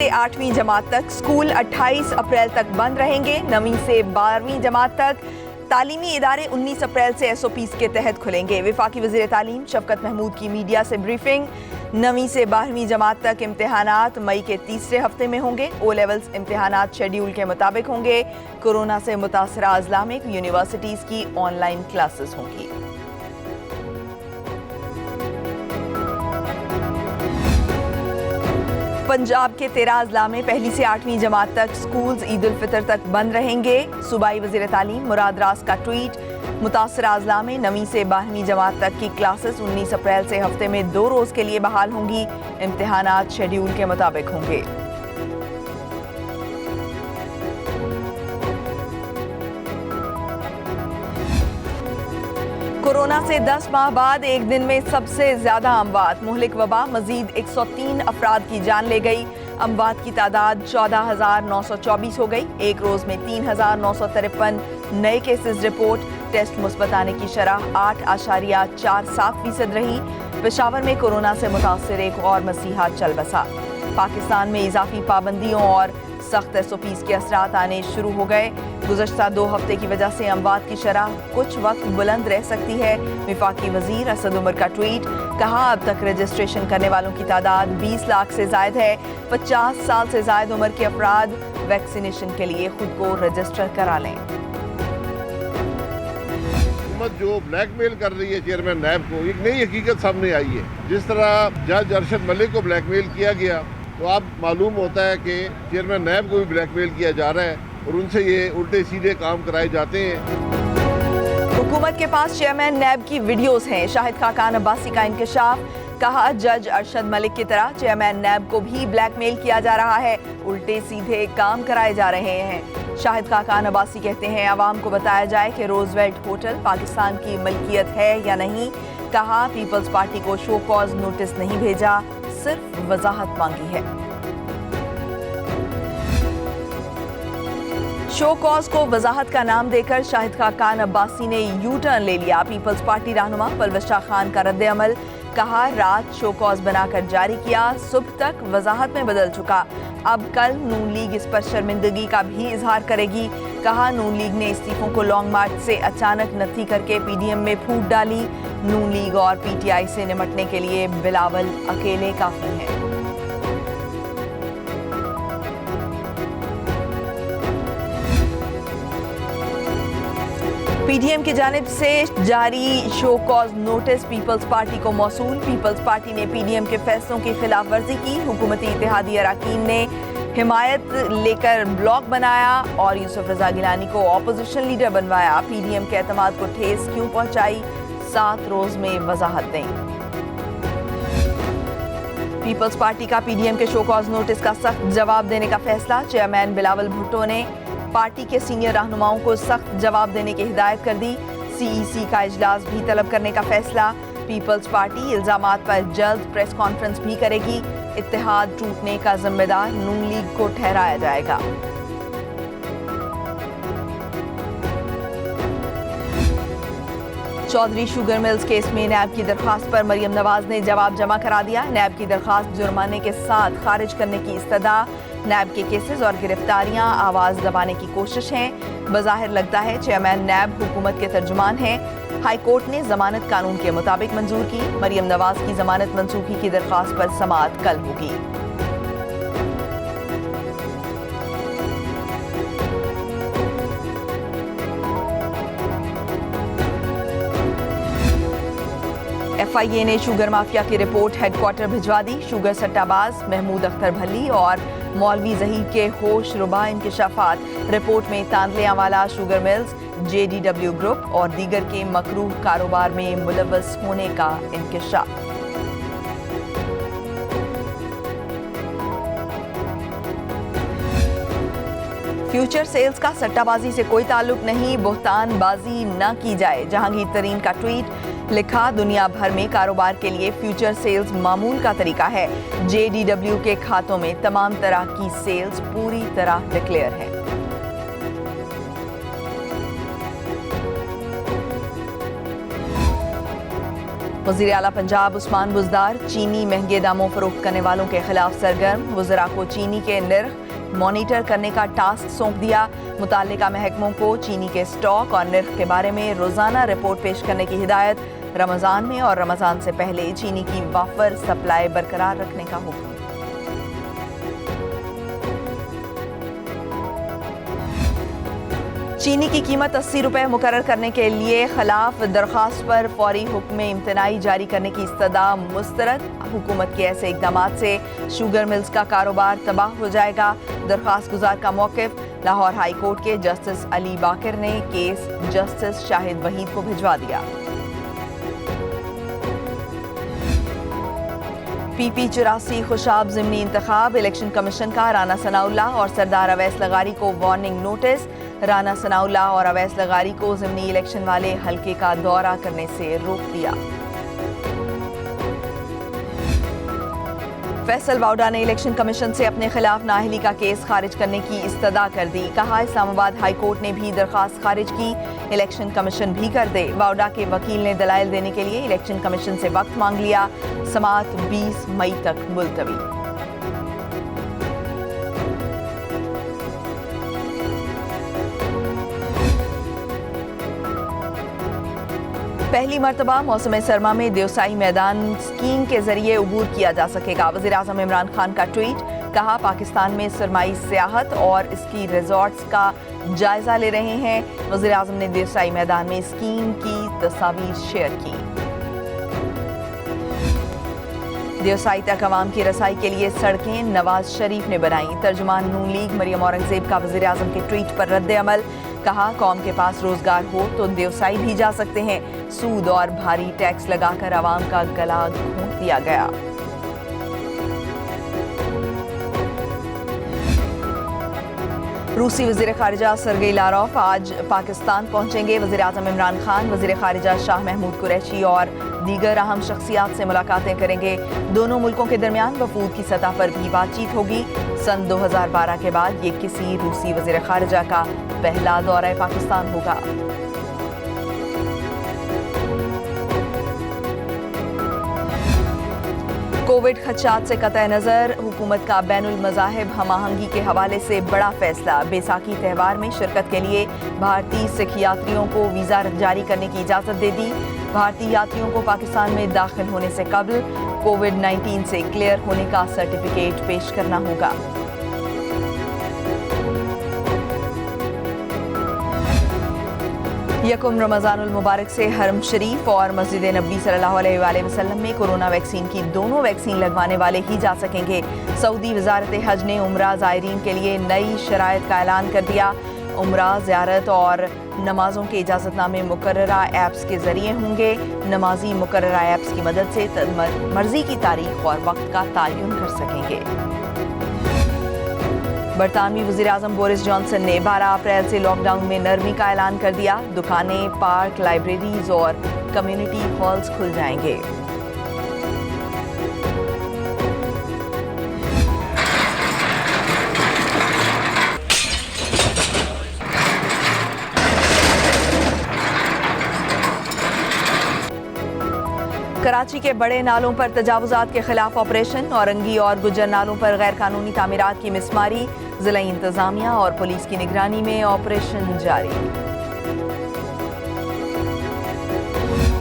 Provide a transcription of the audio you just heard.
से 8वीं जमात तक स्कूल 28 अप्रैल तक बंद रहेंगे। 9वीं से 12वीं जमात तक तालीमी इदारे 19 अप्रैल से SOPs के तहत खुलेंगे। वफाकी वज़ीर तालीम शफकत महमूद की मीडिया से ब्रीफिंग। 9वीं से 12वीं जमात तक इम्तिहानात मई के तीसरे हफ्ते में होंगे। O लेवल्स इम्तिहानात शेड्यूल के मुताबिक होंगे। कोरोना से मुतासरा अजला में यूनिवर्सिटीज़ की ऑनलाइन क्लासेस होंगी। पंजाब के 13 अजला में 1 से 8वीं जमात तक स्कूल्स ईद उल फितर तक बंद रहेंगे। सूबाई वज़ीर तालीम मुराद रास का ट्वीट। मुतासरा अजला में 9वीं से 12वीं जमात तक की क्लासेस 19 अप्रैल से हफ्ते में 2 रोज़ के लिए बहाल होंगी। इम्तिहानात शेड्यूल के मुताबिक होंगे। कोरोना से 10 माह बाद एक दिन में सबसे ज्यादा अमवात। मुहलिक वबा मजीद 103 अफराद की जान ले गई। अमवात की तादाद 14,924 हो गई। एक रोज में 3,953 नए केसेस रिपोर्ट। टेस्ट मुस्बत आने की शरह 8.47% रही। पेशावर में कोरोना से मुतासर एक और मसीहा चल बसा। पाकिस्तान में इजाफी पाबंदियों और सख्त SOPs के असरात आने शुरू हो गए। गुज़श्ता 2 हफ्ते की वजह से अमवात की शरह कुछ वक्त बुलंद रह सकती है। वफाकी वज़ीर असद उमर का ट्वीट। कहा, अब तक रजिस्ट्रेशन करने वालों की तादाद 20 लाख से ज़ायद है। 50 साल से ज़ायद उम्र के अफराद वैक्सीनेशन के लिए खुद को रजिस्टर करा लें। हुकूमत जो ब्लैकमेल कर रही है चेयरमैन नैब को, एक नई हकीकत सामने आई है। जिस तरह जज अरशद मलिक को ब्लैकमेल किया गया, तो अब मालूम होता है कि चेयरमैन नैब को भी ब्लैकमेल किया जा रहा है और उनसे ये उल्टे सीधे काम कराए जाते हैं। हुकूमत के पास चेयरमैन नैब की वीडियोस हैं। शाहिद खाकान अब्बासी का इंकशाफ। कहा, जज अरशद मलिक की तरह चेयरमैन नैब को भी ब्लैकमेल किया जा रहा है। उल्टे सीधे काम कराए जा रहे हैं। शाहिद खाकान अब्बासी कहते हैं, आवाम को बताया जाए कि रोजवेल्ट होटल पाकिस्तान की मलकियत है या नहीं। कहा, पीपल्स पार्टी को शो कॉज नोटिस नहीं भेजा, सिर्फ वजाहत मांगी है। शो कॉज को वजाहत का नाम देकर शाहिद खाकान अब्बासी ने यू टर्न ले लिया। पीपल्स पार्टी रहनुमा परवेज शाह खान का रद्द अमल। कहा, रात शो कॉज बनाकर जारी किया, सुबह तक वजाहत में बदल चुका। अब कल नून लीग इस पर शर्मिंदगी का भी इजहार करेगी। कहा, नून लीग ने इस्तीफों को लॉन्ग मार्च से अचानक नत्थी करके PDM में फूट डाली। नून लीग और PTI से निमटने के लिए बिलावल अकेले काफी हैं। PDM की जानिब से जारी show cause notice Peoples Party को मौसूल। पीपल्स पार्टी ने PDM के फैसलों की खिलाफ वर्जी की। हुकूमती इत्तेहादी अरकान ने हिमायत लेकर ब्लॉक बनाया और यूसुफ रजा गिलानी को ऑपोजिशन लीडर बनवाया। PDM के एतमाद को ठेस क्यों पहुंचाई, 7 रोज में वजाहत दें। पीपल्स पार्टी का PDM के शो कॉज नोटिस का सख्त जवाब देने का फैसला। चेयरमैन बिलावल भुट्टो ने पार्टी के सीनियर रहनुमाओं को सख्त जवाब देने की हिदायत कर दी। CEC का इजलास भी तलब करने का फैसला। पीपल्स पार्टी इल्जामात पर जल्द प्रेस कॉन्फ्रेंस भी करेगी। इत्तेहाद टूटने का जिम्मेदार नून लीग को ठहराया जाएगा। चौधरी शुगर मिल्स केस में नैब की दरख्वास्त पर मरियम नवाज ने जवाब जमा करा दिया। नैब की दरख्वास्त जुर्माने के साथ खारिज करने की इस्तदा। नैब के केसेस और गिरफ्तारियां आवाज दबाने की कोशिश हैं। बज़ाहिर लगता है चेयरमैन नैब हुकूमत के तर्जुमान हैं। हाई कोर्ट ने जमानत कानून के मुताबिक मंजूर की। मरियम नवाज की जमानत मंसूखी की दरख्वास्त पर समाअत कल होगी। FIA ने शुगर माफिया की रिपोर्ट हेडक्वार्टर भिजवा दी। शुगर सट्टाबाज महमूद अख्तर भल्ली और मौलवी ज़हीर के होश रुबा इंकशाफात। रिपोर्ट में तांदलिया वाला शुगर मिल्स, JDW ग्रुप और दीगर के मकरूह कारोबार में मुलव्वस होने का इंकशाफ। फ्यूचर सेल्स का सट्टाबाजी से कोई ताल्लुक नहीं, बोहतानबाजी न की जाए। जहांगीर तरीन का ट्वीट। लिखा, दुनिया भर में कारोबार के लिए फ्यूचर सेल्स मामूल का तरीका है। JDW के खातों में तमाम तरह की सेल्स पूरी तरह डिक्लेयर है। वज़ीर आला पंजाब उस्मान बुज़दार चीनी महंगे दामों फरोख्त करने वालों के खिलाफ सरगर्म, वज़रा को चीनी के निर्ख मॉनिटर करने का टास्क सौंप दिया। मुताल्लिका महकमों को चीनी के स्टॉक और निर्ख के बारे में रोज़ाना रिपोर्ट पेश करने की हिदायत। रमज़ान में और रमज़ान से पहले चीनी की वाफर सप्लाई बरकरार रखने का हुक्म। चीनी की कीमत 80 रुपए मुकर्रर करने के लिए खिलाफ दरख्वास्त पर फौरी हुक्म इम्तनाई जारी करने की इस्तदा मुस्तरद। हुकूमत के ऐसे इकदामात से शुगर मिल्स का कारोबार तबाह हो जाएगा। दरख्वास्त गुजार का मौक़िफ़। लाहौर हाई कोर्ट के जस्टिस अली बाकर ने केस जस्टिस शाहिद वहीद को भिजवा दिया। PP-84 खुशाब ज़िमनी इंतखाब, इलेक्शन कमीशन का राना सनाउल्लाह और सरदार अवैस लगारी को वार्निंग नोटिस। राना सनाउल्लाह और अवैस लगारी को ज़िमनी इलेक्शन वाले हल्के का दौरा करने से रोक दिया। फैसल वाउडा ने इलेक्शन कमीशन से अपने खिलाफ नाअहली का केस खारिज करने की इस्तदा कर दी। कहा इस्लामाबाद हाई कोर्ट ने भी दरख्वास्त खारिज की, इलेक्शन कमीशन भी कर दे। वाउडा के वकील ने दलाइल देने के लिए इलेक्शन कमीशन से वक्त मांग लिया। समाअत 20 मई तक मुलतवी। पहली मरतबा मौसम सरमा में देवसाई मैदान स्कीइंग के जरिए उबूर किया जा सकेगा। वज़ीर आज़म इमरान खान का ट्वीट। कहा पाकिस्तान में सरमाई सियाहत और इसकी रिजॉर्ट्स का जायजा ले रहे हैं। वज़ीर आज़म ने देवसाई मैदान में स्कीइंग की तस्वीर शेयर की। देवसाई तक अवाम की रसाई के लिए सड़कें नवाज शरीफ ने बनाई। तर्जुमान नून लीग मरियम औरंगजेब का वज़ीर आज़म के ट्वीट पर रद्द अमल। कहा कौम के पास रोजगार हो तो देवसाई भी जा सकते हैं। सूद और भारी टैक्स लगाकर अवाम का गला घोंट दिया गया। रूसी वज़ीर ख़ारिजा सरगेई लारोफ आज पाकिस्तान पहुंचेंगे। वज़ीर आज़म इमरान खान, वज़ीर ख़ारिजा शाह महमूद कुरैशी और दीगर अहम शख्सियात से मुलाकातें करेंगे। दोनों मुल्कों के दरमियान वफूद की सतह पर भी बातचीत होगी। सन 2012 के बाद ये किसी रूसी वज़ीर ख़ारिजा का पहला दौरा पाकिस्तान होगा। कोविड खदशात से कतई नज़र हुकूमत का बैनुल मज़ाहिब हम आहंगी के हवाले से बड़ा फैसला। बैसाखी त्यौहार में शिरकत के लिए भारतीय सिख यात्रियों को वीज़ा जारी करने की इजाज़त दे दी। भारतीय यात्रियों को पाकिस्तान में दाखिल होने से कबल कोविड-19 से क्लियर होने का सर्टिफिकेट पेश करना होगा। यकुम रमज़ानुल मुबारक से हरम शरीफ और मस्जिद नबी सल्लल्लाहु अलैहि वसल्लम में कोरोना वैक्सीन की दोनों वैक्सीन लगवाने वाले ही जा सकेंगे। सऊदी वज़ारत हज ने उम्रा ज़ायरीन के लिए नई शराइत का ऐलान कर दिया। उम्रा ज़ियारत और नमाज़ों के इजाज़तनामे मुकर्ररा ऐप्स के ज़रिए होंगे। नमाजी मुकर्ररा ऐप्स की मदद से मर्ज़ी की तारीख और वक्त का तयन कर सकेंगे। बरतानवी वज़ीर आज़म बोरिस जॉनसन ने 12 अप्रैल से लॉकडाउन में नरमी का ऐलान कर दिया। दुकानें, पार्क, लाइब्रेरीज और कम्युनिटी हॉल्स खुल जाएंगे। कराची के बड़े नालों पर तजावुजात के खिलाफ ऑपरेशन। औरंगी और गुज्जर नालों पर गैर कानूनी तामीरात की मिसमारी। ज़िला इंतज़ामिया और पुलिस की निगरानी में ऑपरेशन जारी।